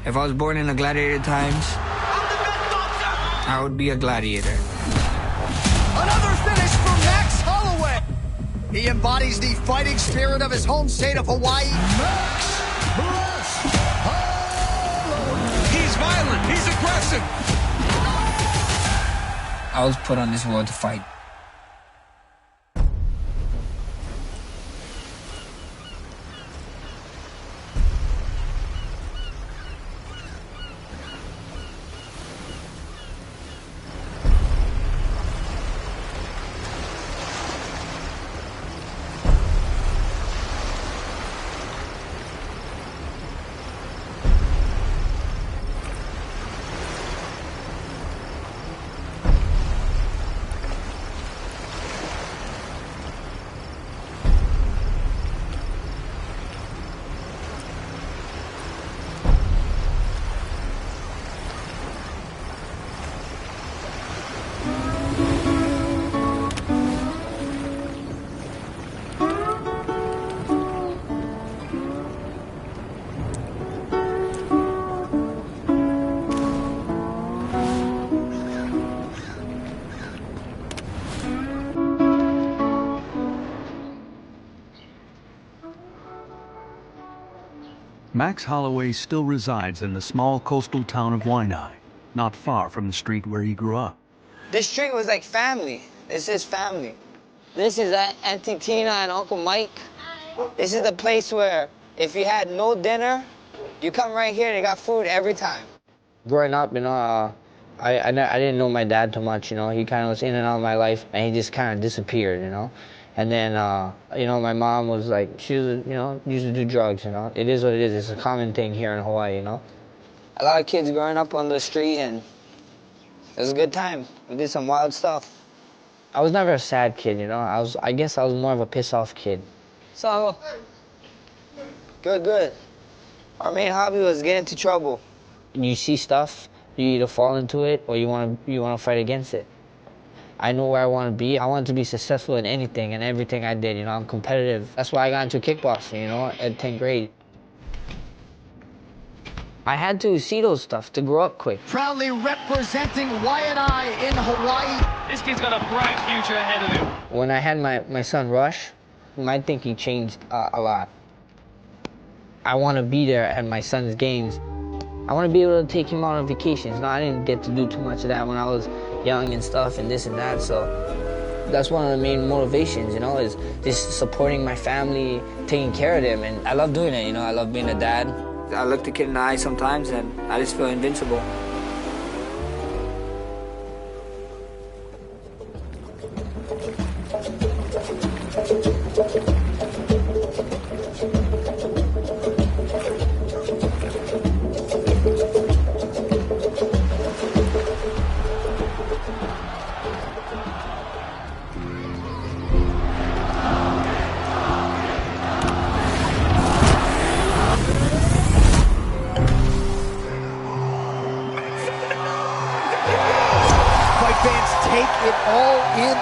If I was born in the gladiator times, I would be a gladiator. Another finish for Max Holloway. He embodies the fighting spirit of his home state of Hawaii. Max Holloway. He's violent. He's aggressive. I was put on this world to fight. Max Holloway still resides in the small coastal town of Waianae, not far from the street where he grew up. This street was like family. This is family. This is Auntie Tina and Uncle Mike. This is the place where if you had no dinner, you come right here, they got food every time. Growing up, you know, I didn't know my dad too much, you know. He kind of was in and out of my life, and he just kind of disappeared, you know. And then, you know, my mom was like, she was, you know, used to do drugs, you know. It is what it is. It's a common thing here in Hawaii, you know. A lot of kids growing up on the street, and it was a good time. We did some wild stuff. I was never a sad kid, you know. I guess I was more of a piss-off kid. So, good. Our main hobby was getting into trouble. You see stuff, you either fall into it or you want to fight against it. I know where I want to be. I wanted to be successful in anything and everything I did, you know. I'm competitive. That's why I got into kickboxing, you know, at 10th grade. I had to see those stuff to grow up quick. Proudly representing Waianae in Hawaii. This kid's got a bright future ahead of him. When I had my son Rush, my thinking changed a lot. I want to be there at my son's games. I want to be able to take him out on vacations. No, I didn't get to do too much of that when I was young and stuff and this and that, so that's one of the main motivations, you know, is just supporting my family, taking care of them, and I love doing it, you know. I love being a dad. I look the kid in the eye sometimes and I just feel invincible.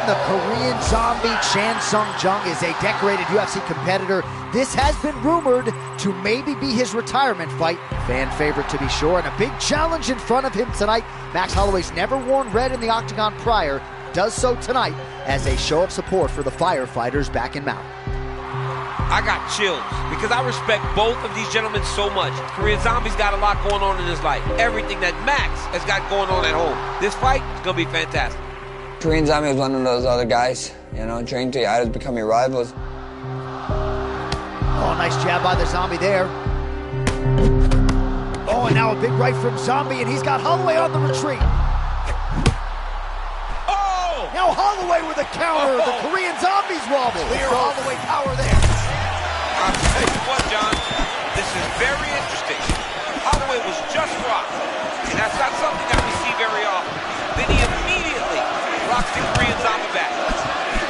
The Korean zombie Chan Sung-jung is a decorated UFC competitor. This has been rumored to maybe be his retirement fight. Fan favorite to be sure, and a big challenge in front of him tonight. Max Holloway's never worn red in the octagon prior, does so tonight as a show of support for the firefighters back in Maui. I got chills because I respect both of these gentlemen so much. Korean Zombie's got a lot going on in his life. Everything that Max has got going on at home. This fight is going to be fantastic. Korean Zombie was one of those other guys, you know, trained to idols, becoming rivals. Oh, nice jab by the Zombie there. Oh, and now a big right from Zombie, and he's got Holloway on the retreat. Oh! Now Holloway with a counter. The Korean Zombies wobble. Clear Holloway power there. I'll tell you what, John, this is very interesting. Holloway was just rocked, and that's not something that we see very often. Then he immediately rocks the Korean Zombie back.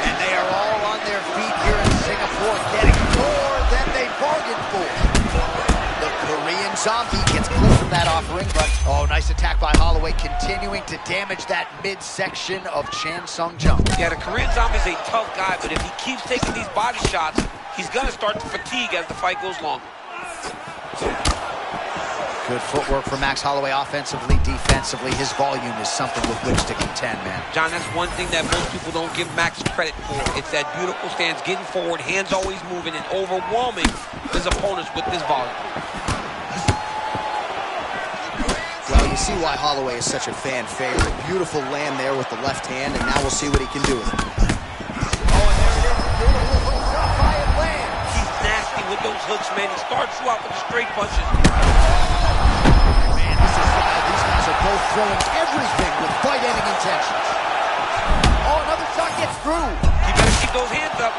And they are all on their feet here in Singapore, getting more than they bargained for. The Korean Zombie gets clipped from that offering, but oh, nice attack by Holloway, continuing to damage that midsection of Chan Sung-jung. Yeah, the Korean Zombie's a tough guy, but if he keeps taking these body shots, he's gonna start to fatigue as the fight goes longer. Good footwork for Max Holloway offensively, defensively. His volume is something with which to contend, man. John, that's one thing that most people don't give Max credit for. It's that beautiful stance, getting forward, hands always moving, and overwhelming his opponents with this volume. Well, you see why Holloway is such a fan favorite. Beautiful land there with the left hand, and now we'll see what he can do with it. He's nasty with those hooks, man. He starts you out with the straight punches. Man, this is these guys are both throwing everything with fight-ending intentions. Oh, another shot gets through. You better keep those hands up.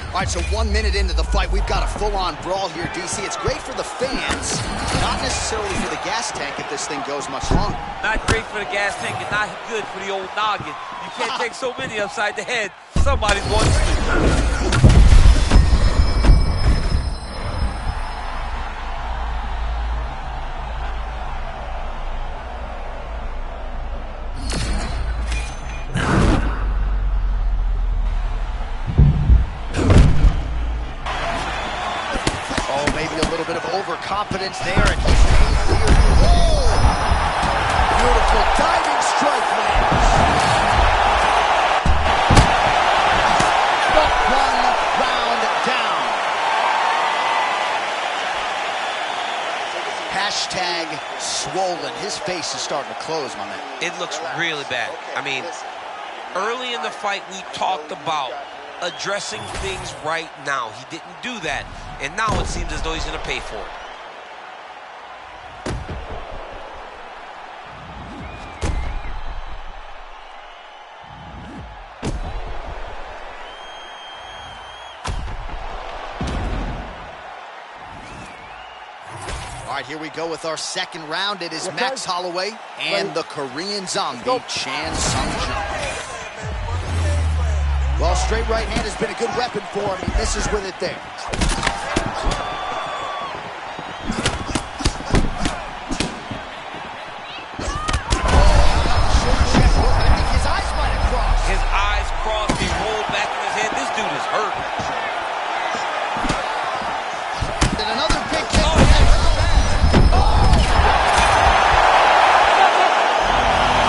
All right, so 1 minute into the fight, we've got a full-on brawl here, DC. It's great for the fans, not necessarily for the gas tank if this thing goes much longer. Not great for the gas tank and not good for the old noggin. You can't take so many upside the head. Somebody's going to sleep. Overconfidence there, and he's made clear. Whoa! Beautiful diving strike, man. But 1 round down. Hashtag swollen. His face is starting to close, my man. It looks really bad. I mean, early in the fight, we talked about addressing things right now. He didn't do that, and now it seems as though he's going to pay for it. All right, here we go with our second round. It is Max Holloway and the Korean Zombie, Chan Sung Jung. Well, straight right hand has been a good weapon for him. He misses with it there. Short check hook. I think his eyes might have crossed. His eyes crossed. He rolled back in his head. This dude is hurt. And another big kick.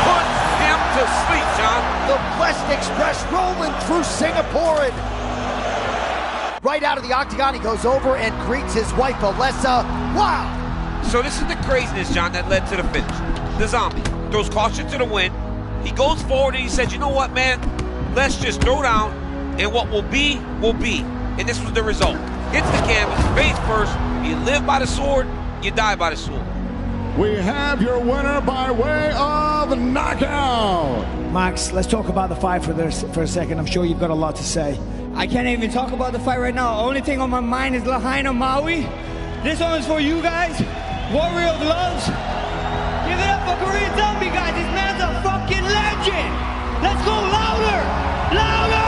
Puts him to sleep, John. The Blessed Express rolling through Singaporean. Right out of the octagon, he goes over and greets his wife, Alessa. Wow! So this is the craziness, John, that led to the finish. The Zombie throws caution to the wind. He goes forward and he said, you know what, man? Let's just throw down, and what will be, will be. And this was the result. Hits the canvas, face first. You live by the sword, you die by the sword. We have your winner by way of knockout. Max, let's talk about the fight for a second. I'm sure you've got a lot to say. I can't even talk about the fight right now. Only thing on my mind is Lahaina Maui. This one is for you guys. Warrior of Loves. Give it up for Korean Zombie, guys. This man's a fucking legend. Let's go louder. Louder!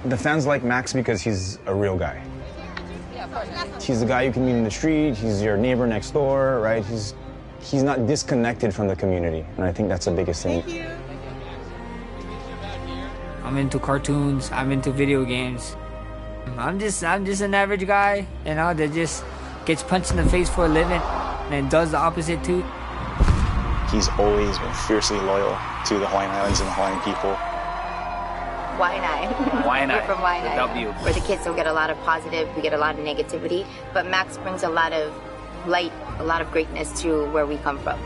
The fans like Max because he's a real guy. He's the guy you can meet in the street, he's your neighbor next door, right? He's not disconnected from the community, and I think that's the biggest thing. I'm into cartoons, I'm into video games. I'm just an average guy, you know, that just gets punched in the face for a living and does the opposite too. He's always been fiercely loyal to the Hawaiian Islands and the Hawaiian people. Waianae. We're from Waianae. Where the kids don't get a lot of positive, we get a lot of negativity. But Max brings a lot of light, a lot of greatness to where we come from.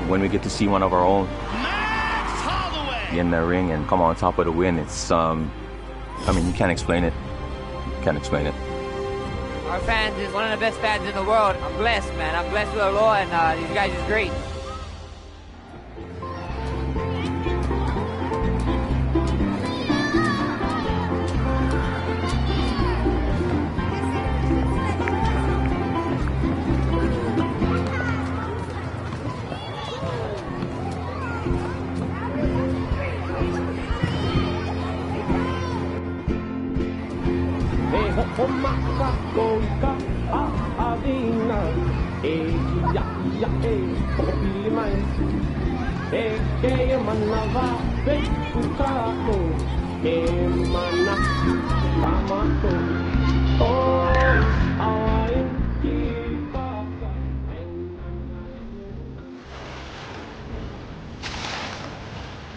When we get to see one of our own. Max get in the ring and come on top of the win. It's, I mean, you can't explain it. You can't explain it. Our fans is one of the best fans in the world. I'm blessed, man. I'm blessed with a law, and these guys is great.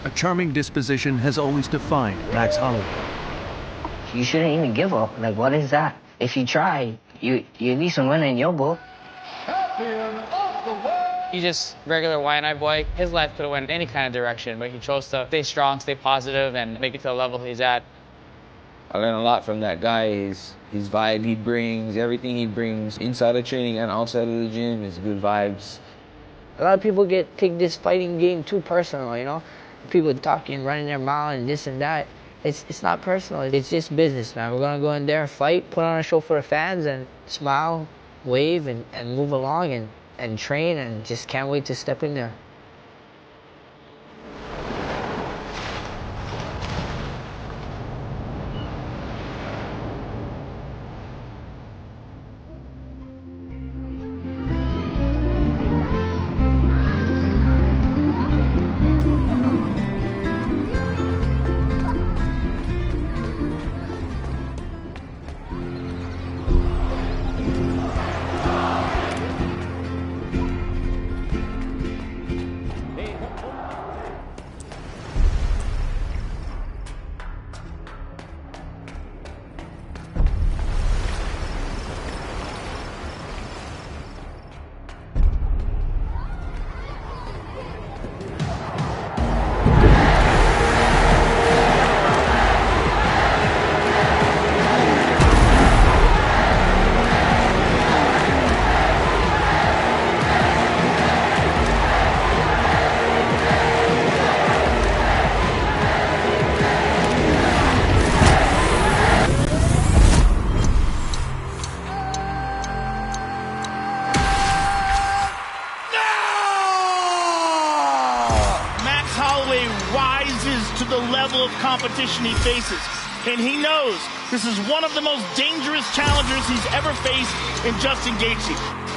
A charming disposition has always defined Max Holloway. You shouldn't even give up. Like, what is that? If you try, you at least win in your book. He's just regular YNI boy. His life could have went any kind of direction, but he chose to stay strong, stay positive, and make it to the level he's at. I learned a lot from that guy. His vibe he brings, everything he brings inside of training and outside of the gym is good vibes. A lot of people take this fighting game too personal, you know? People talking, running their mouth and this and that. It's not personal. It's just business, man. We're gonna go in there, fight, put on a show for the fans, and smile, wave, and move along and train, and just can't wait to step in there. To the level of competition he faces. And he knows this is one of the most dangerous challengers he's ever faced in Justin Gaethje.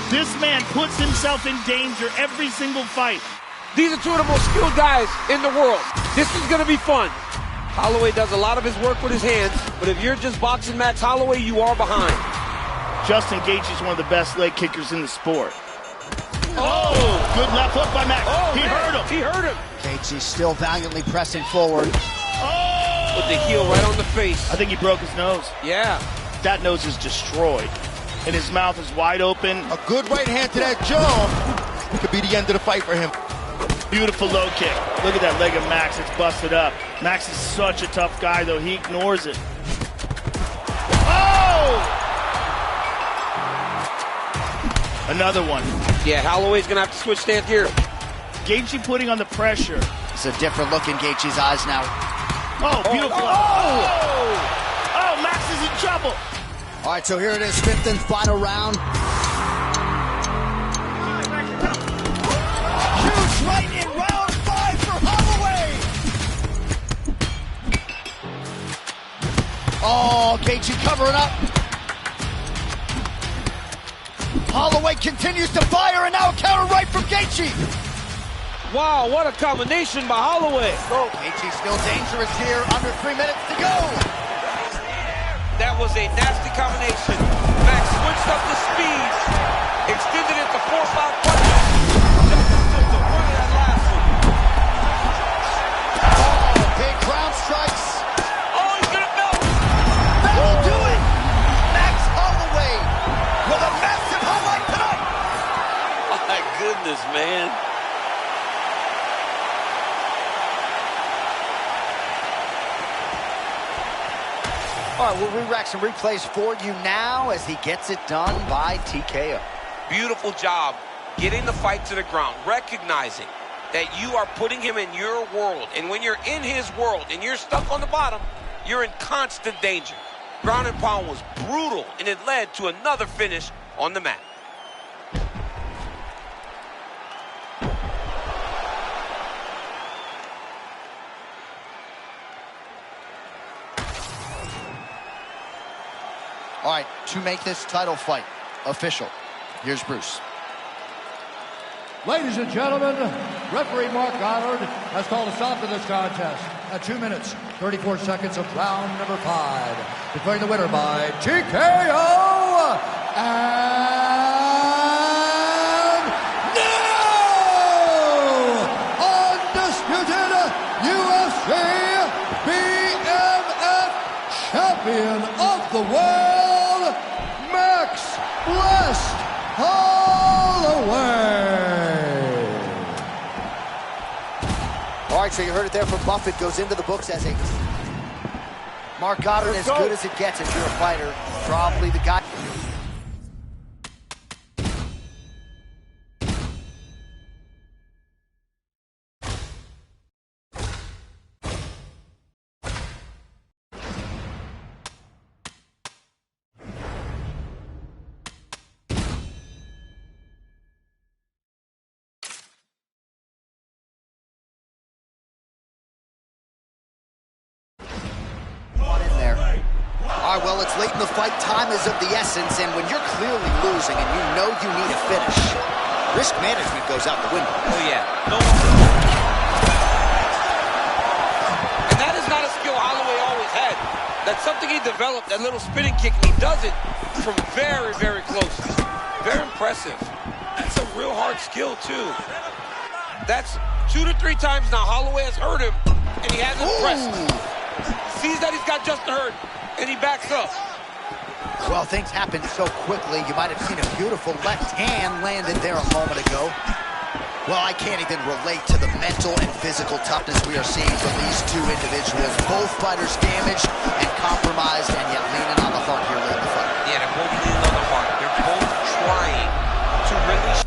This man puts himself in danger every single fight. These are two of the most skilled guys in the world. This is going to be fun. Holloway does a lot of his work with his hands, but if you're just boxing Max Holloway, you are behind. Justin Gaethje is one of the best leg kickers in the sport. Oh, good left hook by Max. Oh, he hurt him. He hurt him. Gaethje still valiantly pressing forward. Oh! With the heel right on the face. I think he broke his nose. Yeah. That nose is destroyed. And his mouth is wide open. A good right hand to that jaw could be the end of the fight for him. Beautiful low kick. Look at that leg of Max. It's busted up. Max is such a tough guy, though. He ignores it. Oh! Another one. Yeah, Holloway's going to have to switch stance here. Gaethje putting on the pressure. It's a different look in Gaethje's eyes now. Oh, beautiful. Oh, Max is in trouble. All right, so here it is, fifth and final round. Huge right in round 5 for Holloway. Oh, Gaethje covering up. Holloway continues to fire, and now a counter right from Gaethje. Wow, what a combination by Holloway. Gaethje still dangerous here, under 3 minutes to go. That was a nasty combination. Max switched up the speed, extended it to 4 or 5 punches. Just to run that last one. Oh, big ground strikes. Oh, he's gonna melt. That'll do it. Max Holloway with a massive highlight tonight. My goodness, man. All right, we'll re-rack some replays for you now as he gets it done by TKO. Beautiful job getting the fight to the ground, recognizing that you are putting him in your world. And when you're in his world and you're stuck on the bottom, you're in constant danger. Ground and pound was brutal, and it led to another finish on the mat. All right, to make this title fight official, here's Bruce. Ladies and gentlemen, referee Mark Goddard has called a stop to this contest at 2 minutes, 34 seconds of round number 5. Declaring the winner by TKO, and now, undisputed UFC BMF champion of the world, Max Blessed Holloway. All right, so you heard it there from Buffett. Goes into the books as a Mark Goddard, as good as it gets if you're a fighter. Probably the guy. All right, well, it's late in the fight. Time is of the essence, and when you're clearly losing and you know you need a finish, risk management goes out the window. Oh, yeah. No. And that is not a skill Holloway always had. That's something he developed, that little spinning kick, and he does it from very, very close. Very impressive. That's a real hard skill, too. That's 2 to 3 times now Holloway has hurt him, and he hasn't pressed. Sees that he's got Justin hurt, and he backs up. Well, things happen so quickly. You might have seen a beautiful left hand landed there a moment ago. Well, I can't even relate to the mental and physical toughness we are seeing from these two individuals. Both fighters damaged and compromised, and yet leaning on the heart here late in the fight. Yeah, they're both leaning on the heart. They're both trying to really...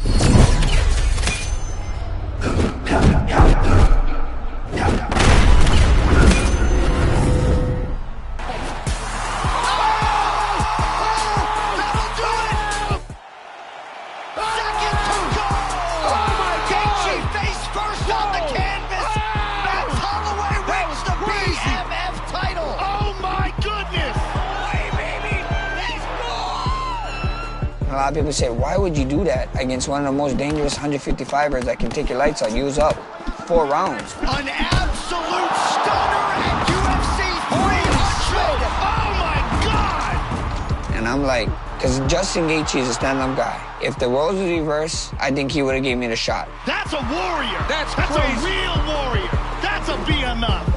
A lot of people say, why would you do that against one of the most dangerous 155ers that can take your lights out? Use up 4 rounds. An absolute stunner at UFC 300. Oh my God! And I'm like, because Justin Gaethje is a stand-up guy. If the roles was reversed, I think he would have gave me the shot. That's a warrior. That's a crazy. real warrior. That's a BMF.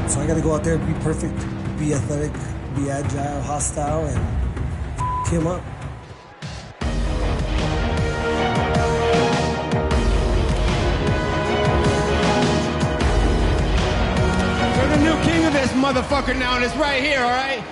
So I got to go out there, be perfect, be athletic, be agile, hostile, and him up. We're the new king of this motherfucker now, and it's right here, all right?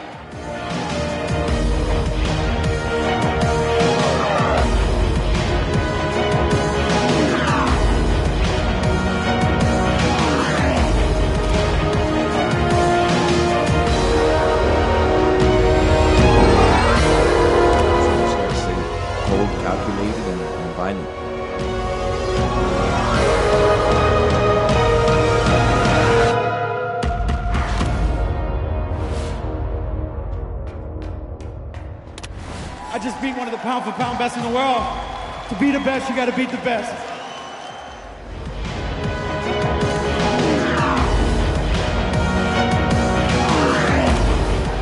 Calculated and violent. beat one of the pound-for-pound best in the world. To be the best, you got to beat the best.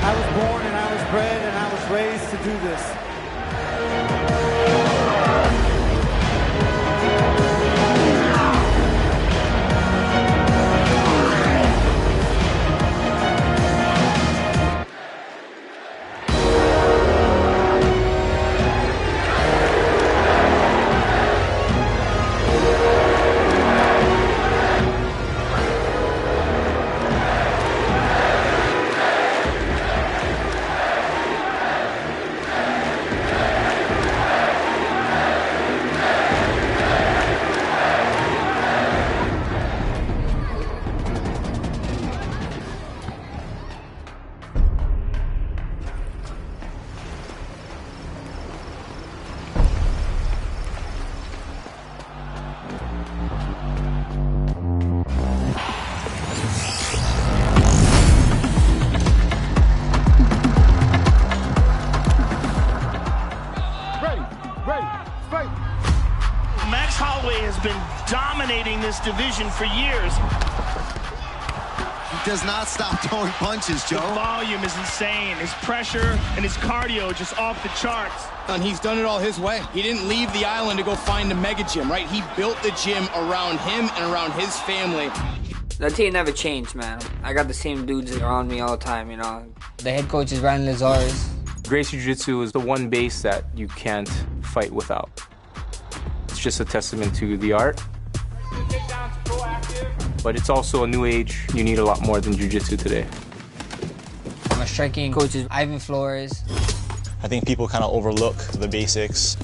I was born and I was bred and I was raised to do this. Max Holloway has been dominating this division for years. He does not stop throwing punches, Joe. The volume is insane. His pressure and his cardio just off the charts. And he's done it all his way. He didn't leave the island to go find a mega gym, right? He built the gym around him and around his family. The team never changed, man. I got the same dudes around me all the time, you know. The head coach is Ryan Lazar's. Gracie Jiu-Jitsu is the one base that you can't fight without. It's just a testament to the art. But it's also a new age. You need a lot more than Jiu-Jitsu today. My striking coach is Ivan Flores. I think people kind of overlook the basics.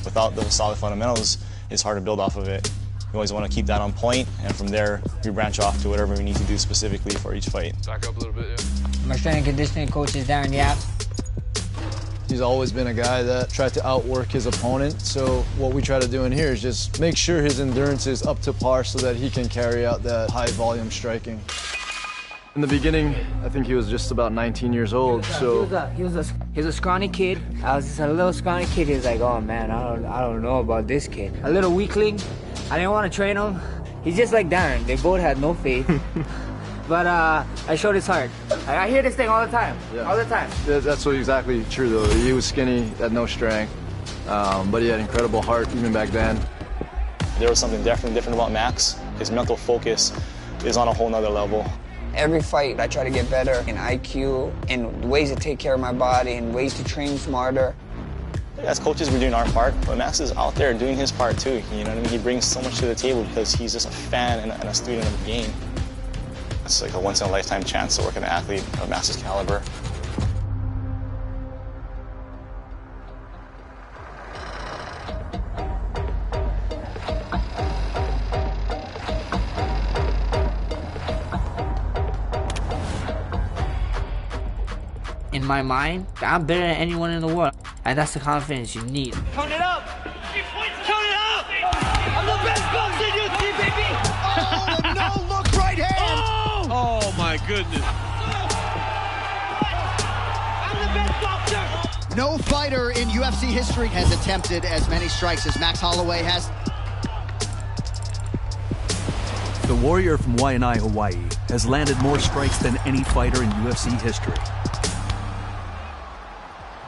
Without the solid fundamentals, it's hard to build off of it. We always want to keep that on point, and from there, we branch off to whatever we need to do specifically for each fight. Back up a little bit, yeah. My strength and conditioning coach is Darren Yap. He's always been a guy that tried to outwork his opponent, so what we try to do in here is just make sure his endurance is up to par so that he can carry out that high-volume striking. In the beginning, I think he was just about 19 years old, so... He was a scrawny kid. I was just a little scrawny kid. He was like, oh man, I don't know about this kid. A little weakling. I didn't want to train him. He's just like Darren. They both had no faith. But I showed his heart. I hear this thing all the time, all the time. That's exactly true, though. He was skinny, had no strength, but he had incredible heart even back then. There was something definitely different about Max. His mental focus is on a whole nother level. Every fight, I try to get better in IQ, in ways to take care of my body, and ways to train smarter. As coaches, we're doing our part, but Max is out there doing his part too. You know what I mean? He brings so much to the table because he's just a fan and a student of the game. It's like a once-in-a-lifetime chance to work with an athlete of Max's caliber. In my mind, I'm better than anyone in the world. And that's the confidence you need. Count it up! Count it up! I'm the best boxer in UFC, baby! Oh, no look, right hand! Oh my goodness. I'm the best boxer! No fighter in UFC history has attempted as many strikes as Max Holloway has. The warrior from Waianae, Hawaii, has landed more strikes than any fighter in UFC history.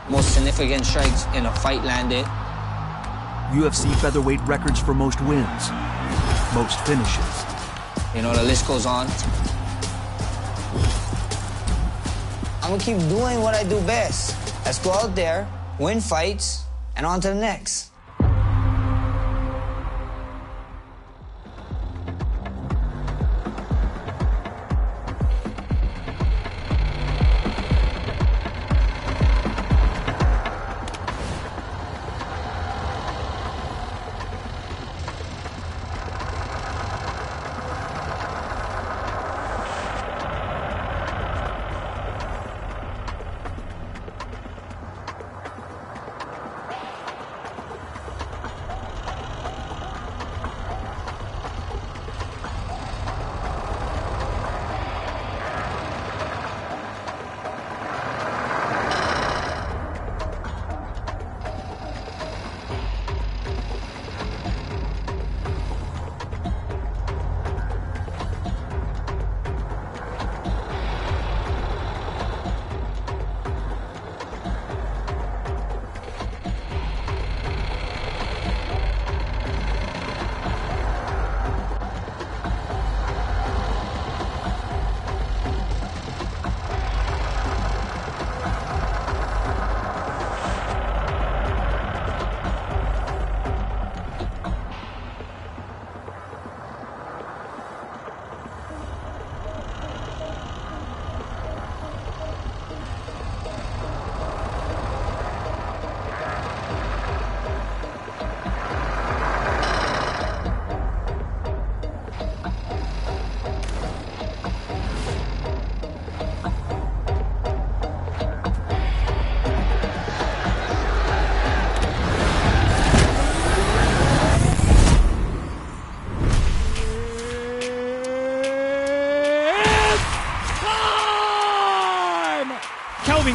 Most significant strikes in a fight landed. UFC featherweight records for most wins, most finishes. You know, the list goes on. I'm gonna keep doing what I do best. Let's go out there, win fights, and on to the next.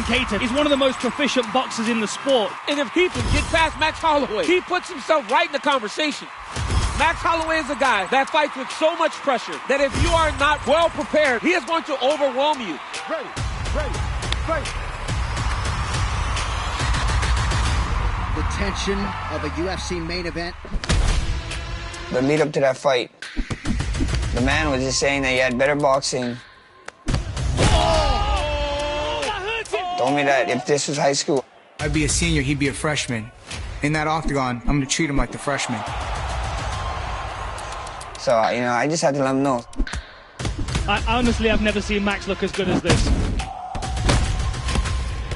Keita is one of the most proficient boxers in the sport. And if he can get past Max Holloway, he puts himself right in the conversation. Max Holloway is a guy that fights with so much pressure that if you are not well prepared, he is going to overwhelm you. Ready, fight. The tension of a UFC main event. The lead up to that fight, the man was just saying that he had better boxing. Told me that if this was high school, I'd be a senior, he'd be a freshman. In that octagon, I'm gonna treat him like the freshman. So, you know, I just had to let him know. I honestly have never seen Max look as good as this.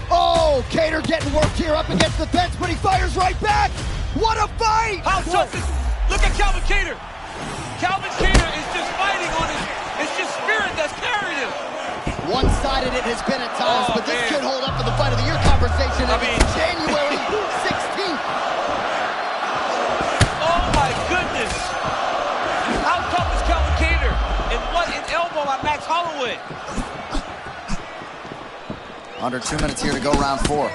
Oh, Kattar getting worked here up against the fence, but he fires right back. What a fight! How tough is... Look at Calvin Kattar. Calvin Kattar is just fighting on his... It's just spirit that's carrying him. One-sided it has been at times, but this could hold up for the Fight of the Year conversation January 16th. Oh, my goodness. How tough is Calvin Kattar? And what an elbow by Max Holloway. Under 2 minutes here to go, round 4.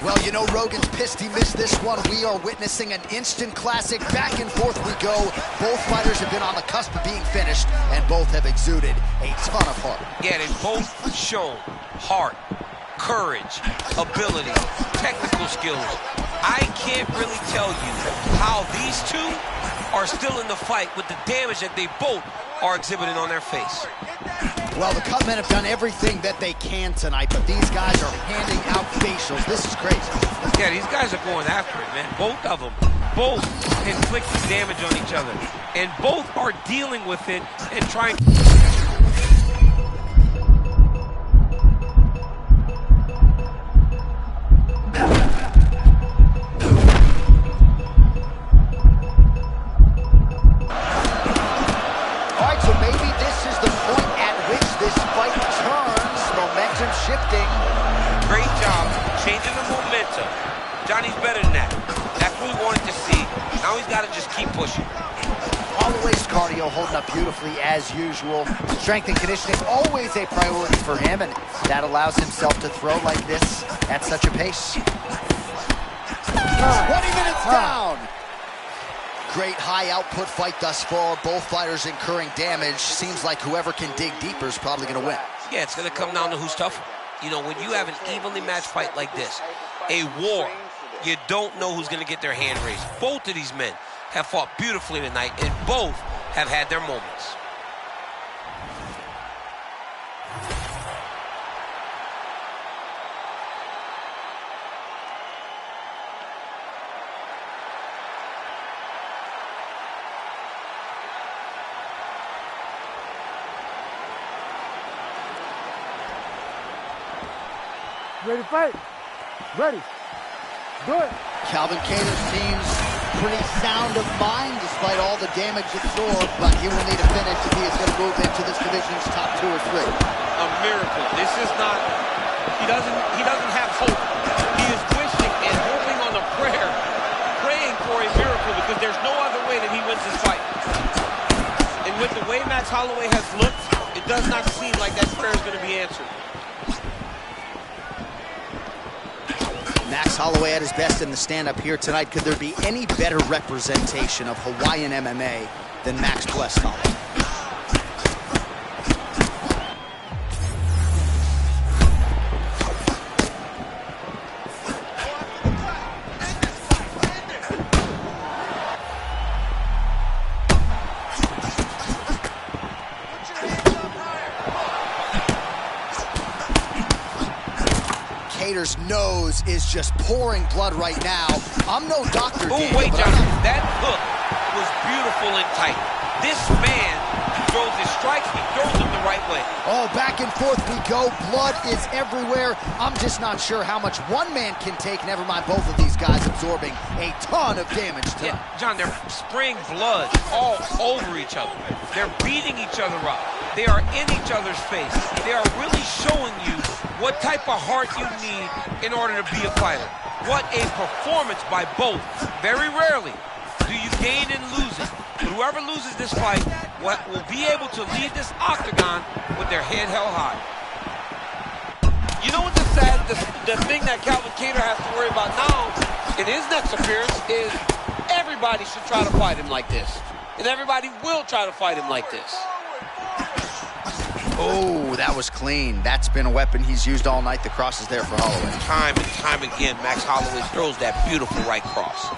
Well, you know, Rogan's pissed he missed this one. We are witnessing an instant classic. Back and forth we go. Both fighters have been on the cusp of being finished, and both have exuded a ton of heart. Yeah, they've both shown heart, courage, ability, technical skills. I can't really tell you how these two are still in the fight with the damage that they both are exhibiting on their face. Well, the Cutmen have done everything that they can tonight, but these guys are handing out facials. This is crazy. Yeah, these guys are going after it, man. Both of them. Both inflicting damage on each other. And both are dealing with it and trying... Shifting. Great job changing the momentum. Johnny's better than that. That's what we wanted to see. Now he's got to just keep pushing. Holloway's cardio holding up beautifully as usual. Strength and conditioning always a priority for him, and that allows himself to throw like this at such a pace. 20 minutes down. Great high output fight thus far. Both fighters incurring damage. Seems like whoever can dig deeper is probably going to win. Yeah, it's going to come down to who's tougher. You know, when you have an evenly matched fight like this, a war, you don't know who's going to get their hand raised. Both of these men have fought beautifully tonight, and both have had their moments. Ready to fight? Ready. Do it. Calvin Kattar seems pretty sound of mind despite all the damage absorbed, but he will need a finish if he is going to move into this division's top 2 or 3. A miracle. This is not, he doesn't have hope. He is wishing and hoping on a prayer, praying for a miracle because there's no other way that he wins this fight. And with the way Max Holloway has looked, it does not seem like that prayer is going to be answered. Max Holloway at his best in the stand-up here tonight. Could there be any better representation of Hawaiian MMA than Max Bless Holloway? Kattar's nose is just pouring blood right now. I'm no doctor, Daniel, wait, John. That hook was beautiful and tight. This man throws his strikes, he throws them the right way. Oh, back and forth we go. Blood is everywhere. I'm just not sure how much one man can take. Never mind both of these guys absorbing a ton of damage tonight. Yeah, John, they're spraying blood all over each other. They're beating each other up. They are in each other's face. They are really showing you what type of heart you need in order to be a fighter. What a performance by both. Very rarely do you gain and lose it. But whoever loses this fight will be able to leave this octagon with their head held high. You know what the thing that Calvin Kattar has to worry about now in his next appearance is everybody should try to fight him like this. And everybody will try to fight him like this. Oh, that was clean. That's been a weapon he's used all night. The cross is there for Holloway. Time and time again, Max Holloway throws that beautiful right cross.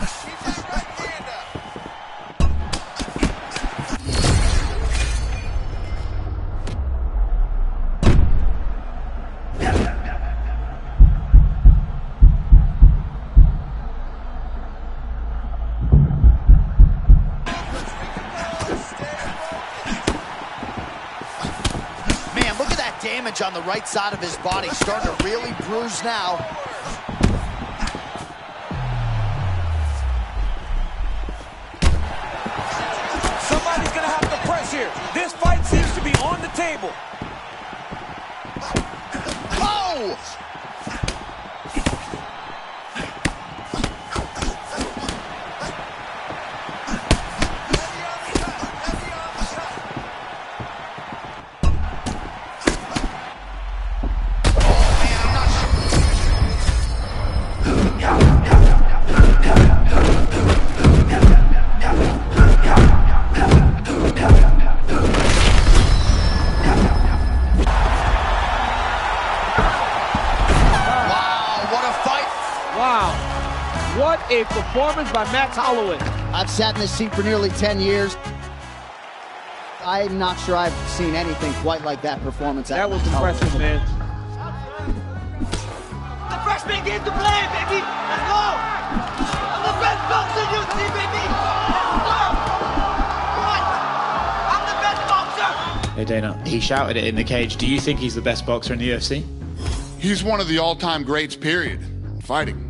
Damage on the right side of his body, starting to really bruise now. Somebody's gonna have to press here. This fight seems to be on the table. Oh! What a performance by Max Holloway. I've sat in this seat for nearly 10 years. I'm not sure I've seen anything quite like that performance. That was impressive, man. The freshman game to play, baby. Let's go. I'm the best boxer in UFC, baby. Let's go. What? I'm the best boxer. Hey, Dana, he shouted it in the cage. Do you think he's the best boxer in the UFC? He's one of the all-time greats, period, fighting.